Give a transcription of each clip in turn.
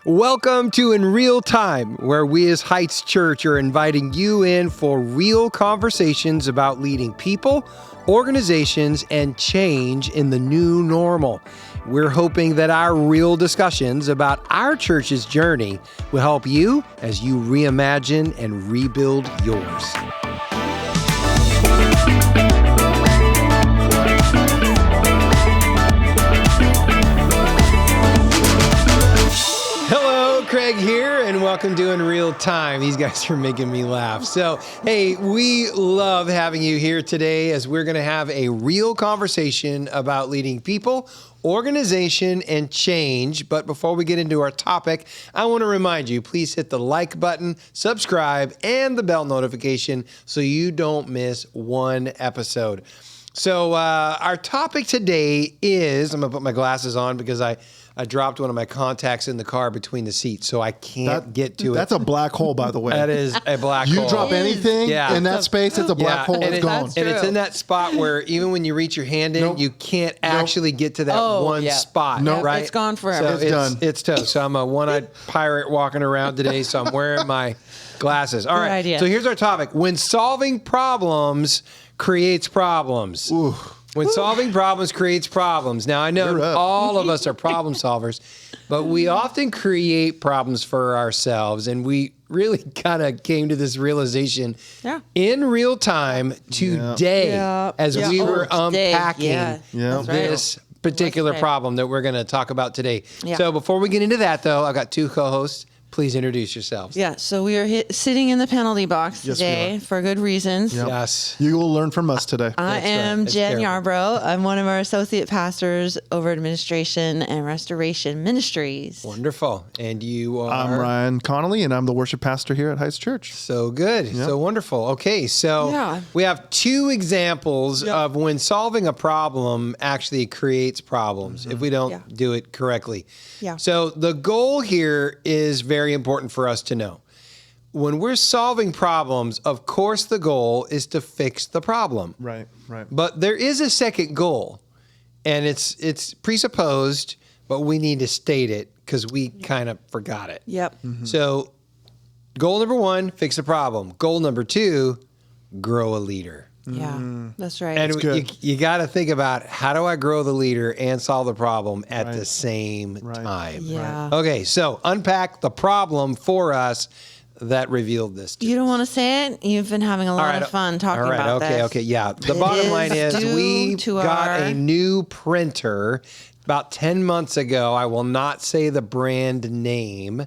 Welcome to In Real Time, where we as Heights Church are inviting you in for real conversations about leading people, organizations, and change in the new normal. We're hoping that our real discussions about our church's journey will help you as you reimagine and rebuild yours. Craig here, and welcome to In Real Time. These guys are making me laugh. So, hey, we love having you here today as we're going to have a real conversation about leading people, organization, and change. But before we get into our topic, I want to remind you, please hit the like button, subscribe, and the bell notification so you don't miss one episode. So, our topic today is, I'm going to put my glasses on because I dropped one of my contacts in the car between the seats, so I can't get to it. That's a black hole, by the way. That is a black hole. You drop anything in that space, it's a black hole. It's gone. And it's in that spot where even when you reach your hand in, you can't actually get to that one spot. Right? It's gone forever. So it's done. It's toast. So I'm a one-eyed pirate walking around today, so I'm wearing my glasses. All right. idea. So here's our topic. When solving problems creates problems. Ooh. When solving problems creates problems. Now, I know all of us are problem solvers, but we often create problems for ourselves. And we really kind of came to this realization in real time today as we were unpacking this particular problem that we're going to talk about today. Yeah. So before we get into that, though, I've got two co-hosts. Please introduce yourselves. Yeah, so we are sitting in the penalty box today for good reasons. Yep. Yes. You will learn from us today. I am Jen Yarbrough. I'm one of our associate pastors over Administration and Restoration Ministries. Wonderful. And you are? I'm Ryan Connolly, and I'm the worship pastor here at Heights Church. So good. Yep. So wonderful. Okay, so we have two examples of when solving a problem actually creates problems if we don't do it correctly. Yeah. So the goal here is very important for us to know. When we're solving problems, of course, the goal is to fix the problem. Right. But there is a second goal, and it's presupposed, but we need to state it because we kind of forgot it. Yep. Mm-hmm. So goal number one, fix the problem. Goal number two, grow a leader. Yeah, that's right. And you got to think about, how do I grow the leader and solve the problem at the same time? Yeah. Okay, so unpack the problem for us that revealed this to You don't us. want to say it? You've been having a lot of fun talking about this. Okay, yeah. The bottom line is we got a new printer about 10 months ago. I will not say the brand name.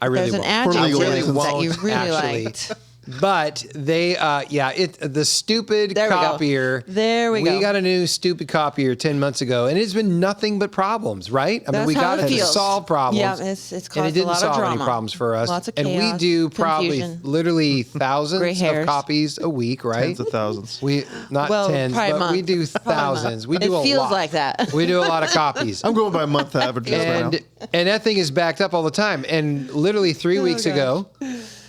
I really won't. There's an adjective that you really liked. But they, the stupid copier. There we go. We got a new stupid copier 10 months ago, and it's been nothing but problems, right? I mean, we got it to solve problems. Yeah, it's caused and it didn't a lot solve of drama. any problems for us. Lots of chaos, and we do probably literally thousands of copies a week, right? Tens of thousands. Not tens, but we do thousands. We do a lot. It feels like that. We do a lot of copies. I'm going by month averages right now. And that thing is backed up all the time. And literally 3 weeks ago,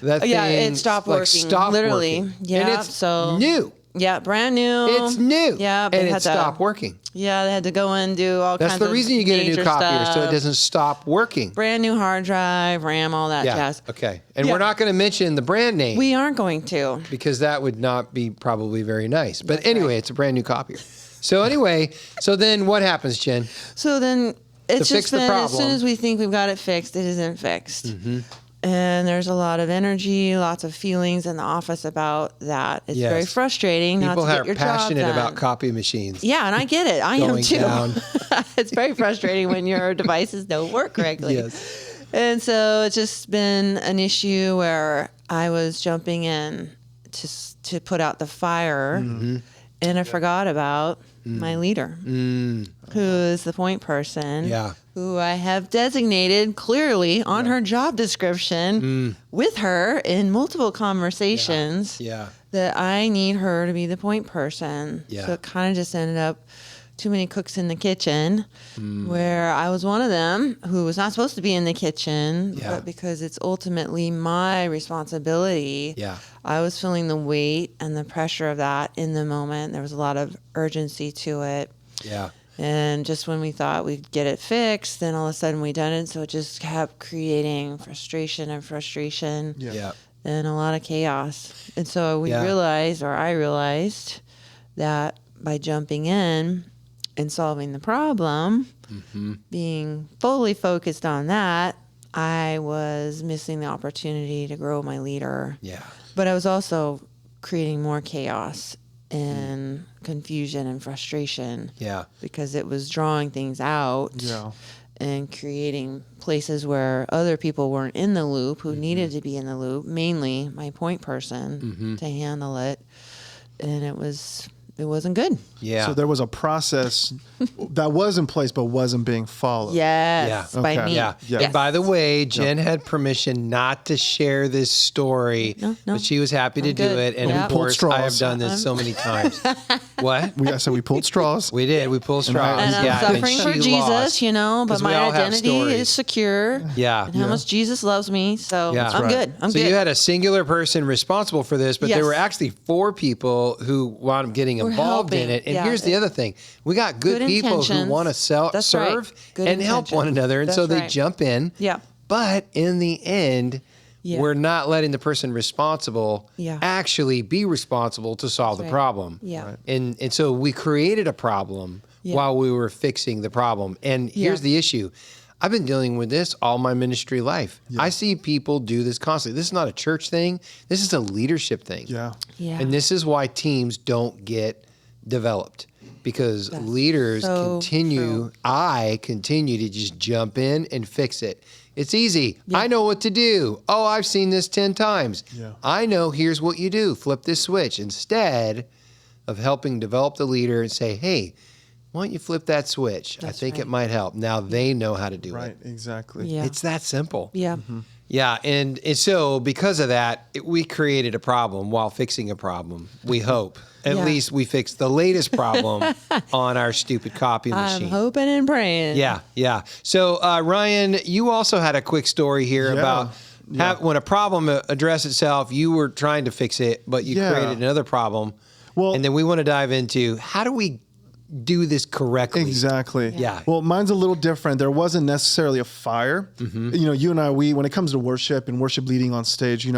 that thing it stopped working. Literally. Working. Yeah. And it's new. Yeah, brand new. It's new. Yeah. And it stopped working. Yeah, they had to go in and do all kinds of That's the reason you get a new copier, stuff. so it doesn't stop working. Brand new hard drive, RAM, all that jazz. Okay. And we're not going to mention the brand name. We aren't going to. Because that would not be probably very nice. But anyway, it's a brand new copier. So anyway, then what happens, Jen? So then it's just been, problem, as soon as we think we've got it fixed, it isn't fixed. Mm-hmm. And there's a lot of energy, lots of feelings in the office about that. It's very frustrating not to get your job done. People are passionate about copy machines. Yeah, and I get it. I am too. Down. It's very frustrating when your devices don't work correctly. Yes. And so it's just been an issue where I was jumping in to put out the fire, and I forgot about my leader, who is the point person, who I have designated clearly on her job description with her in multiple conversations that I need her to be the point person. So it kind of just ended up too many cooks in the kitchen, where I was one of them who was not supposed to be in the kitchen, but because it's ultimately my responsibility, I was feeling the weight and the pressure of that in the moment. There was a lot of urgency to it. Yeah. And just when we thought we'd get it fixed, then all of a sudden we didn't. So it just kept creating frustration Yeah. and a lot of chaos. And so I realized that by jumping in and solving the problem, being fully focused on that, I was missing the opportunity to grow my leader. Yeah. But I was also creating more chaos and confusion and frustration. Yeah. Because it was drawing things out. Yeah. And creating places where other people weren't in the loop who needed to be in the loop, mainly my point person to handle it. And it wasn't good. Yeah. So there was a process that was in place but wasn't being followed. Yes, Yeah. by Okay. me. Yeah. Yeah. And by the way, Jen had permission not to share this story, No. but she was happy to do good. it. And Yeah. of We pulled course, I have straws. done this so many times. What? I said we pulled straws. We did. We pulled straws. And I'm yeah, suffering for she Jesus, lost. but 'Cause we my all have identity stories. is secure. Yeah. And how much Jesus loves me. So Yeah. That's I'm right. good. I'm So good. you had a singular person responsible for this, but there Yes. were actually 4 people who wound up getting We're involved in helping. it. And Yeah. here's the other thing. We got good people who intentions. want to That's serve right. Good and help one intentions. another. And so That's they right. jump in. Yeah. But in the end, Yeah. we're not letting the person responsible Yeah. actually be responsible to solve the right. problem. Yeah. Right. And so we created a problem Yeah. while we were fixing the problem. And here's the issue. I've been dealing with this all my ministry life. I see people do this constantly. This is not a church thing. This is a leadership thing. Yeah. Yeah. And this is why teams don't get developed, because leaders so true. I continue to just jump in and fix it. It's easy. I know what to do. Oh, I've seen this 10 times. Yeah. I know here's what you do. Flip this switch. Instead of helping develop the leader and say, hey, why don't you flip that switch? I think it might help. Now they know how to do Right. it. Exactly. Yeah. It's that simple. Yeah. Yeah, and so because of that, we created a problem while fixing a problem. We hope. At Yeah. least we fixed the latest problem on our stupid copy machine. I'm hoping and praying. Yeah. So, Ryan, you also had a quick story here about when a problem addressed itself, you were trying to fix it, but you created another problem. Well- and then we want to dive into how do we do this correctly? Exactly. Yeah. Well, mine's a little different. There wasn't necessarily a fire. You and I, when it comes to worship and worship leading on stage,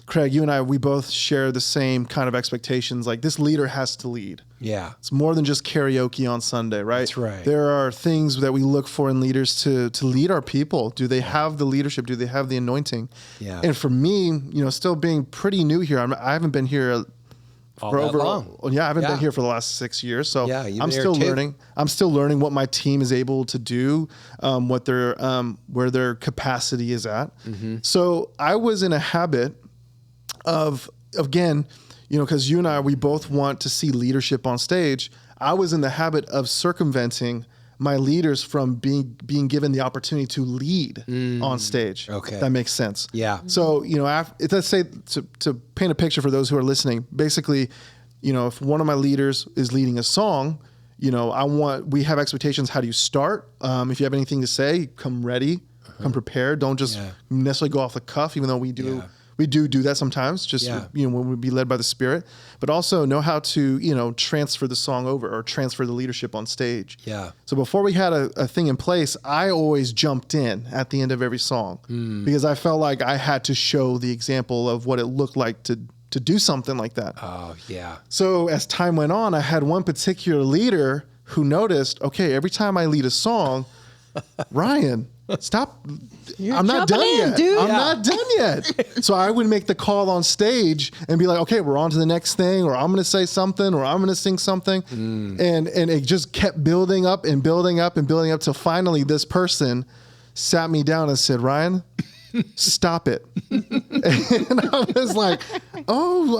Craig, you and I, we both share the same kind of expectations. Like, this leader has to lead. Yeah. It's more than just karaoke on Sunday, right? That's right. There are things that we look for in leaders to lead our people. Do they have the leadership? Do they have the anointing? Yeah. And for me, still being pretty new here, I haven't been here All for that over. long. Yeah, I haven't Yeah. been here for the last 6 years, so Yeah, you've I'm been here still too. learning. I'm still learning what my team is able to do, what their where their capacity is at. So I was in a habit of, again, because you and I, we both want to see leadership on stage. I was in the habit of circumventing my leaders from being given the opportunity to lead on stage. Okay. If that makes sense. Yeah. So, let's say to paint a picture for those who are listening, basically, if one of my leaders is leading a song, we have expectations. How do you start? If you have anything to say, come ready, come prepared. Don't just necessarily go off the cuff, even though we do. Yeah. We do that sometimes, just when we be led by the Spirit, but also know how to transfer the song over or transfer the leadership on stage. Yeah. So before we had a thing in place, I always jumped in at the end of every song because I felt like I had to show the example of what it looked like to do something like that. Oh, yeah. So as time went on, I had one particular leader who noticed, okay, every time I lead a song, Ryan, stop. I'm not done jumping in, yet. dude. I'm not done yet. So I would make the call on stage and be like, okay, we're on to the next thing, or I'm going to say something, or I'm going to sing something. And it just kept building up and building up and building up till finally this person sat me down and said, Ryan, stop it. And I was like, oh,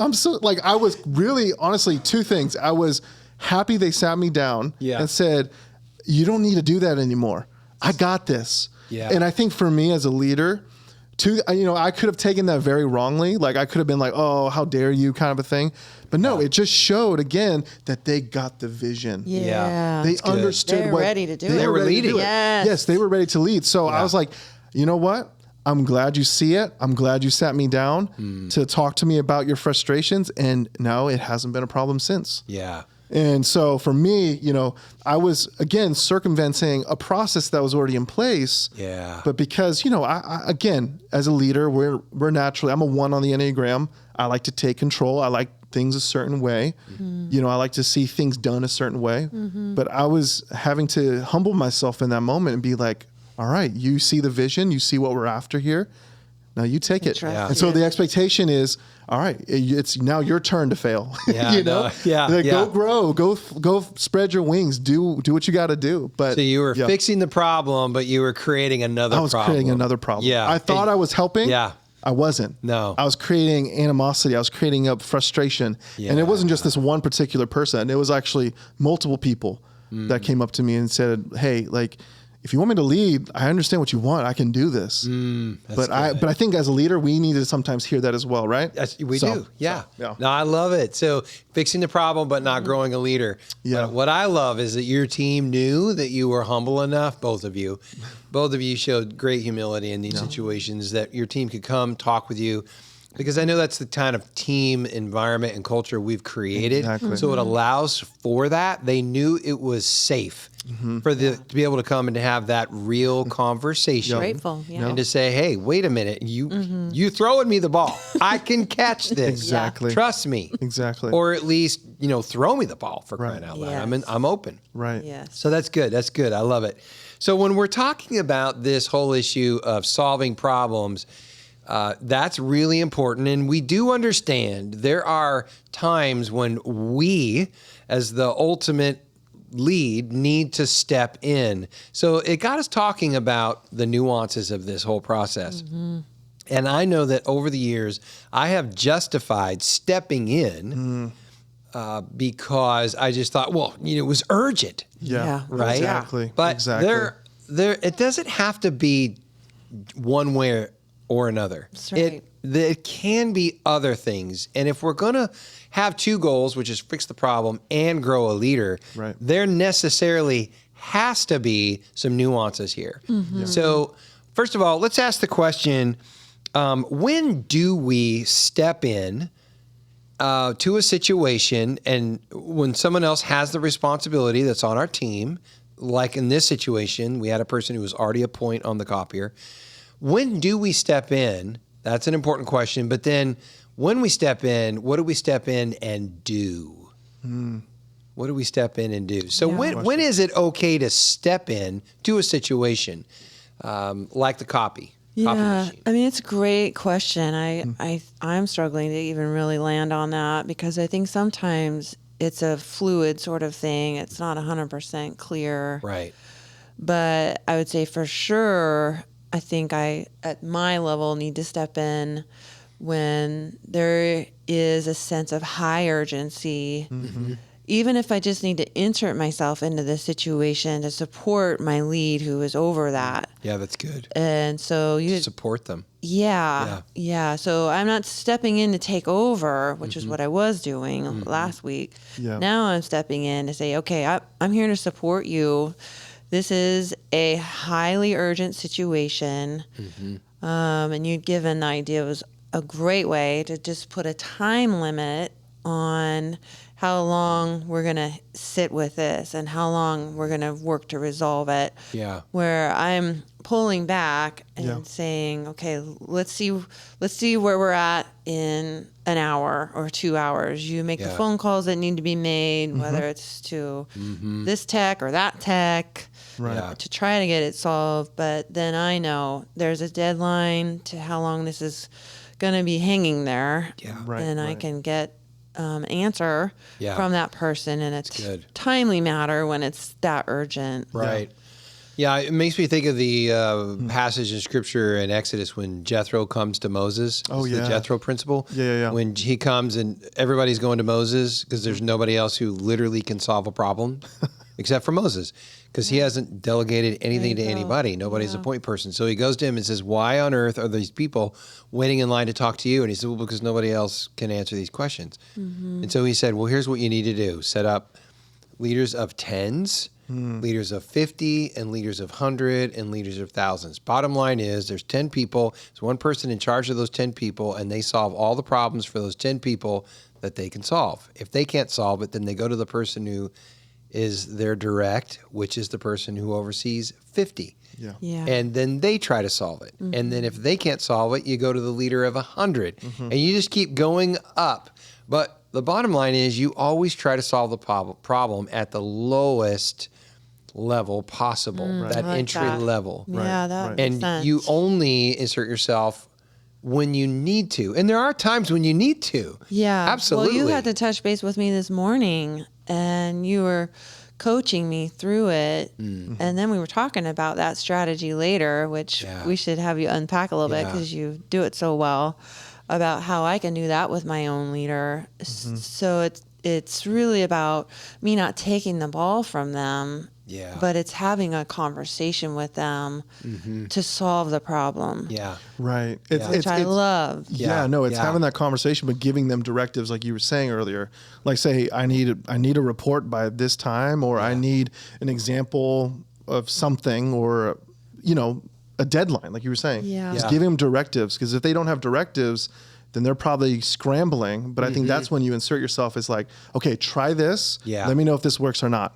I was really, honestly, two things. I was happy they sat me down and said, you don't need to do that anymore. I got this. Yeah. And I think for me as a leader, I could have taken that very wrongly. Like, I could have been like, oh, how dare you kind of a thing. But no, it just showed again that they got the vision. Yeah. They That's good. understood They're what ready to do it. They were ready to leading. do it. Yes. Yes, they were ready to lead. So I was like, you know what? I'm glad you see it. I'm glad you sat me down to talk to me about your frustrations. And no, it hasn't been a problem since. Yeah. And so for me, you know, I was again circumventing a process that was already in place. Yeah. But because, you know, I again, as a leader, we're naturally, I'm a 1 on the Enneagram. I like to take control. I like things a certain way. You know, I like to see things done a certain way. But I was having to humble myself in that moment and be like, all right, you see the vision, you see what we're after here. Now you take it. trust And so you. the expectation is, all right, it's now your turn to fail. Yeah, you know? no, yeah, Like, yeah. go grow, go spread your wings, do what you got to do. But So you were yeah, fixing the problem, but you were creating another I was problem. creating another problem. Yeah. I thought I was helping. Yeah. I wasn't. No. I was creating animosity. I was creating up frustration. And it wasn't just this one particular person. It was actually multiple people that came up to me and said, hey, like, if you want me to lead, I understand what you want. I can do this. But I think as a leader, we need to sometimes hear that as well, right? We do. Yeah. yeah. No, I love it. So fixing the problem, but not growing a leader. Yeah. But what I love is that your team knew that you were humble enough, both of you showed great humility in these situations, that your team could come talk with you. Because I know that's the kind of team environment and culture we've created. Exactly. So it allows for that. They knew it was safe for to be able to come and to have that real conversation. Grateful, yeah. And to say, hey, wait a minute, you throwing me the ball. I can catch this. Exactly. Trust me. Exactly. Or at least, throw me the ball for crying out loud. Yes. I'm open. Right. Yes. So that's good. That's good. I love it. So when we're talking about this whole issue of solving problems, that's really important. And we do understand there are times when we, as the ultimate lead, need to step in. So it got us talking about the nuances of this whole process. And I know that over the years, I have justified stepping in because I just thought, well, it was urgent. Yeah. Right? Exactly. But exactly. there, it doesn't have to be one way or another. That's right. It can be other things. And if we're going to have two goals, which is fix the problem and grow a leader, Right. there necessarily has to be some nuances here. So first of all, let's ask the question, when do we step in to a situation, and when someone else has the responsibility that's on our team, like in this situation, we had a person who was already a point on the copier. When do we step in? That's an important question. But then when we step in, what do we step in and do? What do we step in and do? So when is it okay to step in to a situation like the copy machine? I mean, it's a great question. I'm struggling to even really land on that because I think sometimes it's a fluid sort of thing. It's not 100% clear. Right. But I would say for sure, I think I, at my level, need to step in when there is a sense of high urgency. Even if I just need to insert myself into the situation to support my lead who is over that. Yeah, that's good. And so you Support them. Yeah. So I'm not stepping in to take over, which is what I was doing last week. Yeah. Now I'm stepping in to say, okay, I'm here to support you. This is a highly urgent situation. And you'd given the idea was a great way to just put a time limit on how long we're going to sit with this and how long we're going to work to resolve it. Yeah. Where I'm pulling back and saying, okay, let's see where we're at in an hour or 2 hours. You make the phone calls that need to be made, whether it's to this tech or that tech, to try to get it solved. But then I know there's a deadline to how long this is going to be hanging there. Yeah. And I can get answer from that person in a timely matter when it's that urgent. Right. Yeah, it makes me think of the passage in Scripture in Exodus when Jethro comes to Moses. It's the Jethro principle. Yeah. When he comes and everybody's going to Moses because there's nobody else who literally can solve a problem except for Moses, because he hasn't delegated anything to anybody. Nobody's a point person. So he goes to him and says, why on earth are these people waiting in line to talk to you? And he said, well, because nobody else can answer these questions. And so he said, well, here's what you need to do. Set up leaders of tens, leaders of 50, and leaders of 100, and leaders of thousands. Bottom line is there's 10 people. There's one person in charge of those 10 people, and they solve all the problems for those 10 people. that they can solve. If they can't solve it, then they go to the person who is their direct, which is the person who oversees 50. Yeah. Yeah. And then they try to solve it. And then if they can't solve it, you go to the leader of 100. And you just keep going up. But the bottom line is you always try to solve the problem at the lowest level possible, that I like entry that. level. Yeah, that makes And sense. you only insert yourself when you need to. And there are times when you need to. Yeah. Absolutely. Well, you had to touch base with me this morning, and you were coaching me through it. And then we were talking about that strategy later, which we should have you unpack a little bit because you do it so well, about how I can do that with my own leader. So it's really about me not taking the ball from them. Yeah. But it's having a conversation with them to solve the problem. Yeah. Right. Which I love. Yeah, Yeah, no, it's yeah. having that conversation, but giving them directives, like you were saying earlier. Like, say, I need a report by this time, or I need an example of something, or a deadline, like you were saying. Yeah. Just Yeah. giving them directives, because if they don't have directives, then they're probably scrambling. But I think that's when you insert yourself as like, okay, try this. Yeah. Let me know if this works or not.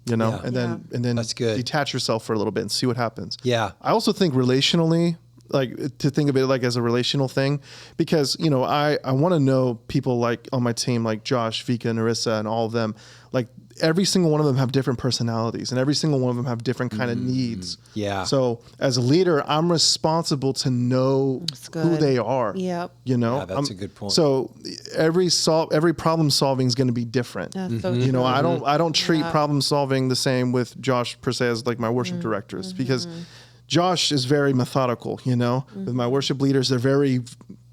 Yeah. And then That's good. detach yourself for a little bit and see what happens. Yeah. I also think relationally, like to think of it like as a relational thing, because I want to know people like on my team, like Josh, Vika, Narissa, and all of them. Like every single one of them have different personalities, and every single one of them have different kind of needs. Yeah. So as a leader, I'm responsible to know who good. they are. Yep. Yeah, that's a good point. So every problem solving is going to be different. That's so You know, true. I don't treat problem solving the same with Josh per se as like my worship directors, because Josh is very methodical, with my worship leaders, they're very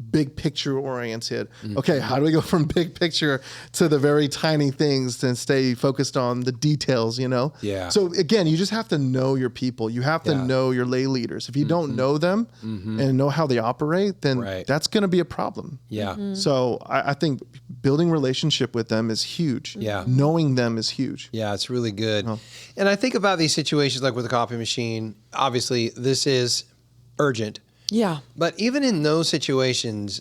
big picture oriented. Okay, how do we go from big picture to the very tiny things and stay focused on the details, Yeah. So again, you just have to know your people. You have to Yeah. know your lay leaders. If you don't know them and know how they operate, then Right. that's going to be a problem. Yeah. So I think building relationship with them is huge. Yeah. Knowing them is huge. Yeah, it's really good. And I think about these situations like with the copy machine. Obviously, this is urgent. Yeah. But even in those situations,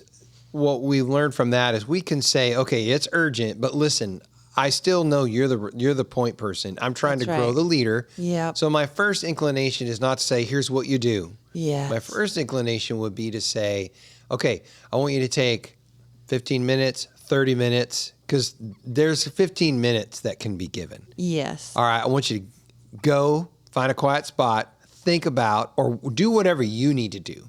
what we learned from that is we can say, okay, it's urgent, but listen, I still know you're the point person. I'm trying That's to grow right. the leader. Yep. So my first inclination is not to say, here's what you do. Yes. My first inclination would be to say, okay, I want you to take 15 minutes, 30 minutes, because there's 15 minutes that can be given. Yes. All right, I want you to go find a quiet spot, think about, or do whatever you need to do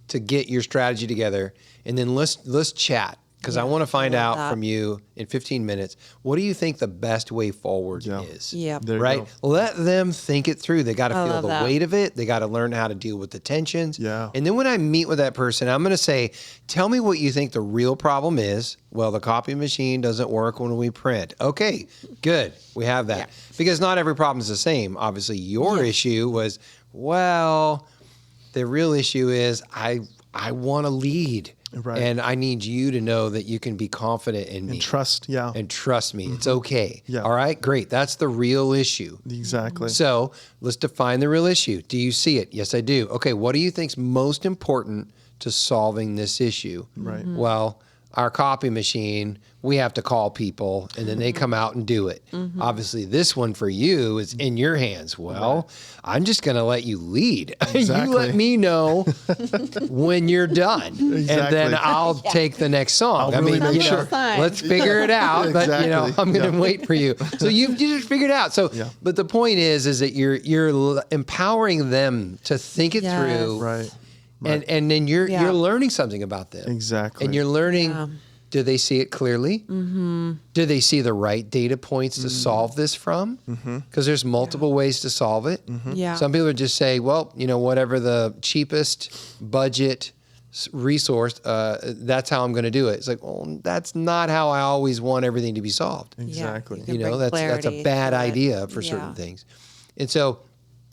to get your strategy together, and then let's chat, because I want to find out that. from you in 15 minutes, what do you think the best way forward is? Yep. There you Right? go. Let them think it through. They got to I feel love the that. weight of it. They got to learn how to deal with the tensions. Yeah. And then when I meet with that person, I'm going to say, tell me what you think the real problem is. Well, the copy machine doesn't work when we print. Okay, good. We have that. Because not every problem is the same. Obviously, your issue was, well, the real issue is I want to lead. Right. And I need you to know that you can be confident in me. And trust. Yeah. And trust me. It's okay. Yeah. All right, great. That's the real issue. Exactly. So let's define the real issue. Do you see it? Yes, I do. Okay, what do you think's most important to solving this issue? Right. Well, our copy machine, we have to call people and then they come out and do it. Obviously, this one for you is in your hands. Well, I'm just going to let you lead. You Exactly. let me know when you're done. And then Exactly. I'll take the next song. I'll really make you know, sure. Fine. let's figure it out. But, you know, Exactly. I'm going to Yeah. wait for you. So you just figured it out. So, Yeah. but the point is that you're empowering them to think it Yes. through. Right. And then you're learning something about them. Exactly. And you're learning, do they see it clearly? Mm-hmm. Do they see the right data points to solve this from? Because there's multiple ways to solve it. Yeah. Some people would just say, well, you know, whatever the cheapest budget resource, that's how I'm going to do it. It's like, well, that's not how I always want everything to be solved. Exactly. can You know, bring that's a clarity bad to it. idea for Yeah. certain things. And so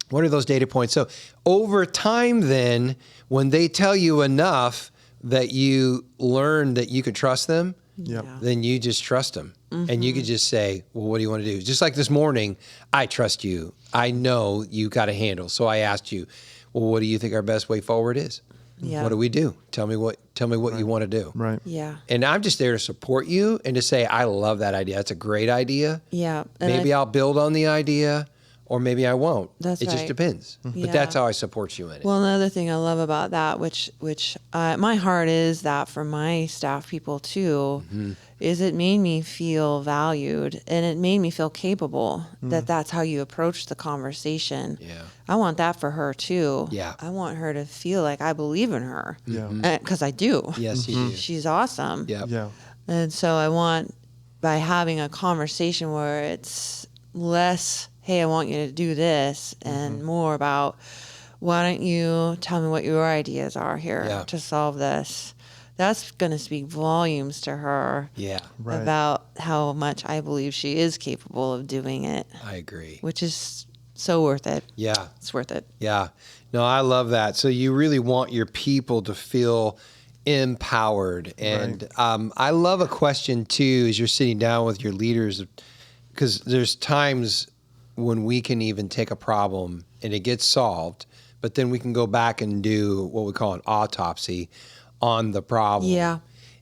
what are those data points? So over time then, when they tell you enough that you learn that you can trust them, Yep. Yeah. then you just trust them. And you could just say, well, what do you want to do? Just like this morning, I trust you. I know you got a handle. So I asked you, well, what do you think our best way forward is? Yeah. What do we do? Tell me what you want to do. Right. Yeah. And I'm just there to support you and to say, I love that idea. That's a great idea. Yeah. And Maybe I'll build on the idea, or maybe I won't. That's it just right. depends. Yeah. But that's how I support you in it. Well, another thing I love about that, which my heart is that for my staff people too, is it made me feel valued and it made me feel capable that that's how you approach the conversation. Yeah. I want that for her too. Yeah. I want her to feel like I believe in her. Yeah. Because I do. Yes, you do. She's awesome. Yep. Yeah. And so I want, by having a conversation where it's less, hey, I want you to do this, and more about, why don't you tell me what your ideas are here to solve this? That's going to speak volumes to her Yeah. Right. about how much I believe she is capable of doing it, I agree. which is so worth it. Yeah. It's worth it. Yeah. No, I love that. So you really want your people to feel empowered. And I love a question too, as you're sitting down with your leaders, because there's times when we can even take a problem and it gets solved, but then we can go back and do what we call an autopsy on the problem. Yeah.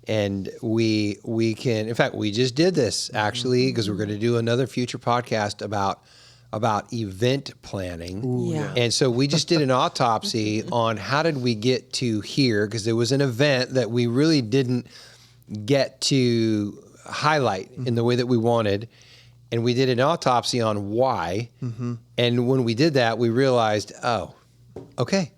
And we can, in fact, we just did this actually, because we're going to do another future podcast about event planning. Ooh, Yeah. And so we just did an autopsy on how did we get to here, because there was an event that we really didn't get to highlight in the way that we wanted. And we did an autopsy on why. And when we did that, we realized, oh, okay,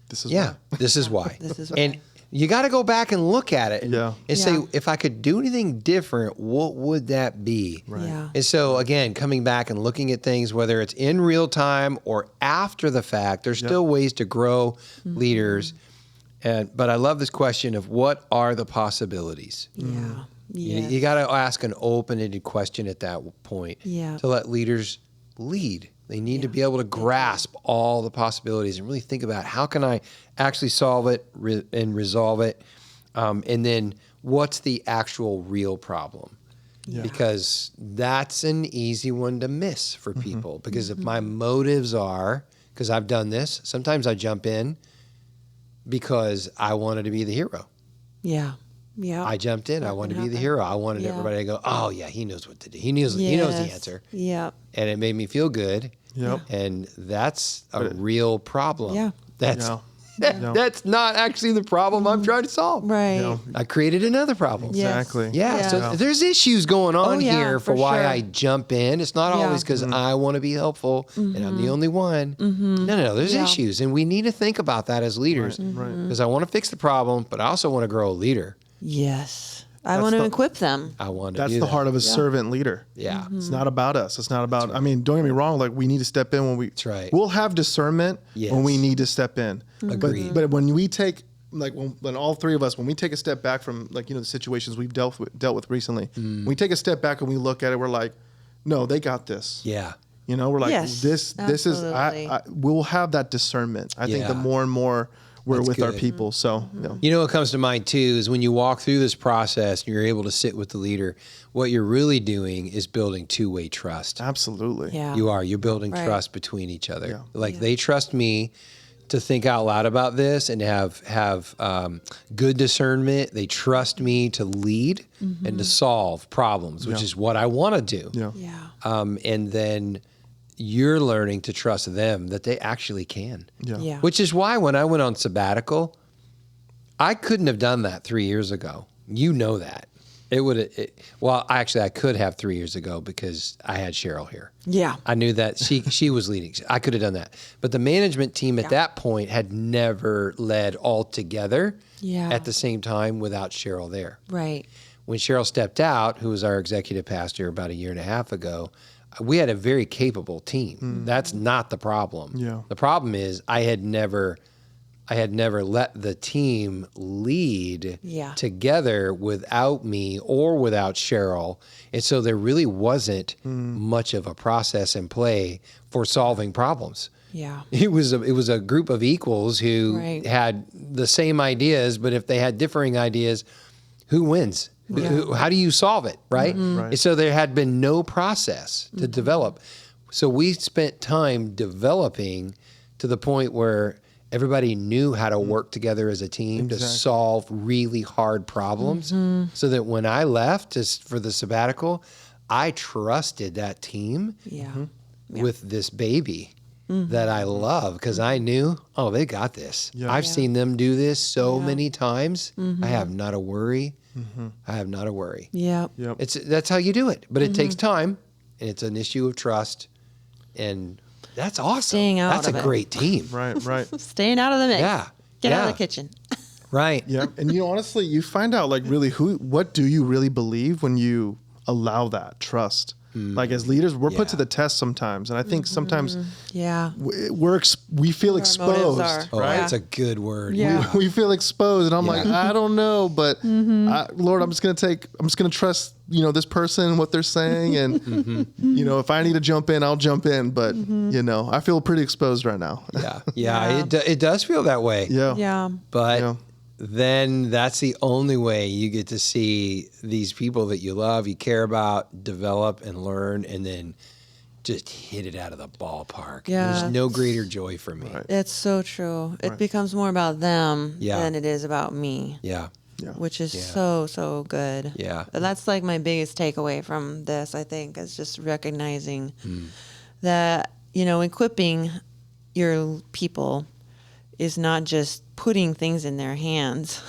This is yeah, this is why. This is And why. you got to go back and look at it and, Yeah. and say, Yeah. if I could do anything different, what would that be? Right. Yeah. And so, again, coming back and looking at things, whether it's in real time or after the fact, there's still ways to grow leaders. But I love this question of what are the possibilities? Yeah. You got to ask an open-ended question at that point Yeah. to let leaders lead. They need to be able to grasp all the possibilities and really think about how can I actually solve it and resolve it, and then what's the actual real problem? Because that's an easy one to miss for people. Because if my motives are, because I've done this, sometimes I jump in because I wanted to be the hero. Yeah. Yeah. I jumped in. I wanted to be the hero. I wanted everybody to go, oh, yeah, he knows what to do. He knows the answer. Yeah. And it made me feel good. Yep. And that's a real problem. Yeah. That's Yeah. that's not actually the problem I'm trying to solve. Right. No. I created another problem. Yes. Exactly. Yeah, Yeah. so there's issues going on Oh, yeah, here for for why sure. I jump in. It's not Yeah. always because I want to be helpful and I'm the only one. No. There's Yeah. issues, and we need to think about that as leaders. Right. Because I want to fix the problem, but I also want to grow a leader. Yes. I That's want to the- equip them. I want to That's do the that. heart of a servant leader. Yeah. It's not about us. It's not about, I mean, don't get me wrong. Like, we need to step in when we, That's right. We'll have discernment when we Yes. need to step in. Agreed. But when we take, like, when all three of us, when we take a step back from, like, the situations we've dealt with recently, we take a step back and we look at it, we're like, no, they got this. Yeah. We're like, Yes, this is, absolutely. we'll have that discernment. I think Yeah. the more and more we're That's with our good. people. So, You know what comes to mind too is when you walk through this process and you're able to sit with the leader, what you're really doing is building two-way trust. absolutely. Yeah. You're building Right. trust between each other. Yeah. Like they trust me to think out loud about this and have good discernment. They trust me to lead and to solve problems, which is what I want to do. Yeah. Yeah. And then you're learning to trust them that they actually can. Yeah. Yeah. Which is why when I went on sabbatical, I couldn't have done that 3 years ago. You know that. I could have 3 years ago because I had Cheryl here. Yeah. I knew that she was leading. I could have done that. But the management team at that point had never led all together Yeah. at the same time without Cheryl there. Right. When Cheryl stepped out, who was our executive pastor about a year and a half ago, we had a very capable team. That's not the problem. Yeah. The problem is I had never let the team lead Yeah. together without me or without Cheryl. And so there really wasn't much of a process in play for solving problems. Yeah. It was a group of equals who Right. had the same ideas, but if they had differing ideas, who wins? How do you solve it, right? Right. And so there had been no process to develop. So we spent time developing to the point where everybody knew how to work together as a team to solve really hard problems. So that when I left for the sabbatical, I trusted that team with this baby that I love because I knew, oh, they got this. I've seen them do this so many times. I have not a worry. I have not a worry. Yep. That's how you do it. But it takes time, and it's an issue of trust. And that's awesome. Staying out that's of a it. great team. Right. Staying out of the mix. Yeah. Get out of the kitchen. Right. Yeah. And honestly, you find out like really what do you really believe when you allow that trust? Like as leaders, we're put to the test sometimes. And I think sometimes we feel exposed. Oh, that's a good word. Yeah. We feel exposed, and I'm like, I don't know, but Lord, I'm just gonna trust, this person and what they're saying, and if I need to jump in, I'll jump in. But I feel pretty exposed right now. Yeah. It does feel that way. Yeah. But then that's the only way you get to see these people that you love, you care about, develop and learn, and then just hit it out of the ballpark. Yeah. There's no greater joy for me. Right. It's so true. It becomes more about them Yeah. than it is about me. Yeah. Which is so good. Yeah. And that's like my biggest takeaway from this, I think, is just recognizing that, equipping your people is not just putting things in their hands.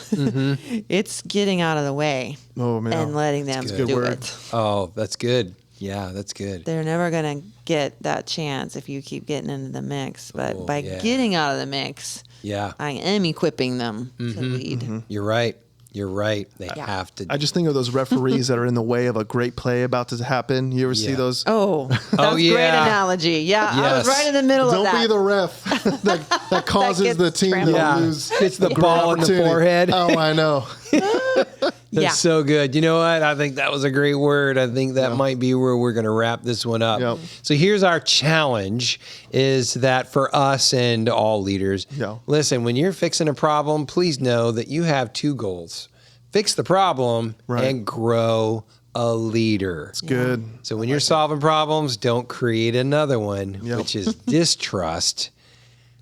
It's getting out of the way and letting them do it. Oh, that's good. Yeah, that's good. They're never going to get that chance if you keep getting into the mix. But by yeah. getting out of the mix, I am equipping them to lead. You're right. You're right. They have to. I just think of those referees that are in the way of a great play about to happen. You ever see those? Oh, that's a great analogy. Yeah, I was right in the middle of that. Don't be the ref that causes the team to lose. It's the ball in the forehead. Oh, I know. That's so good. You know what? I think that was a great word. I think that might be where we're going to wrap this one up. Yep. So here's our challenge is that for us and all leaders, listen, when you're fixing a problem, please know that you have two goals. Fix the problem and grow a leader. It's good. So when you're solving problems, don't create another one, which is distrust.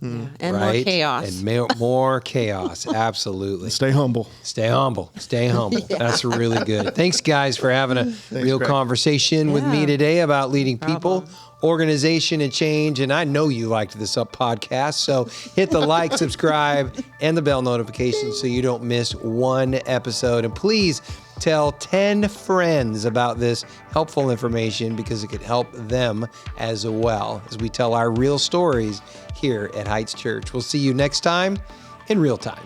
And more chaos. And more chaos. Absolutely. Stay humble. Stay humble. Stay humble. That's really good. Thanks, guys, for having a real conversation with me today about leading people, organization, and change. And I know you liked this podcast, so hit the like, subscribe, and the bell notification so you don't miss one episode. And please tell 10 friends about this helpful information because it could help them as well as we tell our real stories here at Heights Church. We'll see you next time in real time.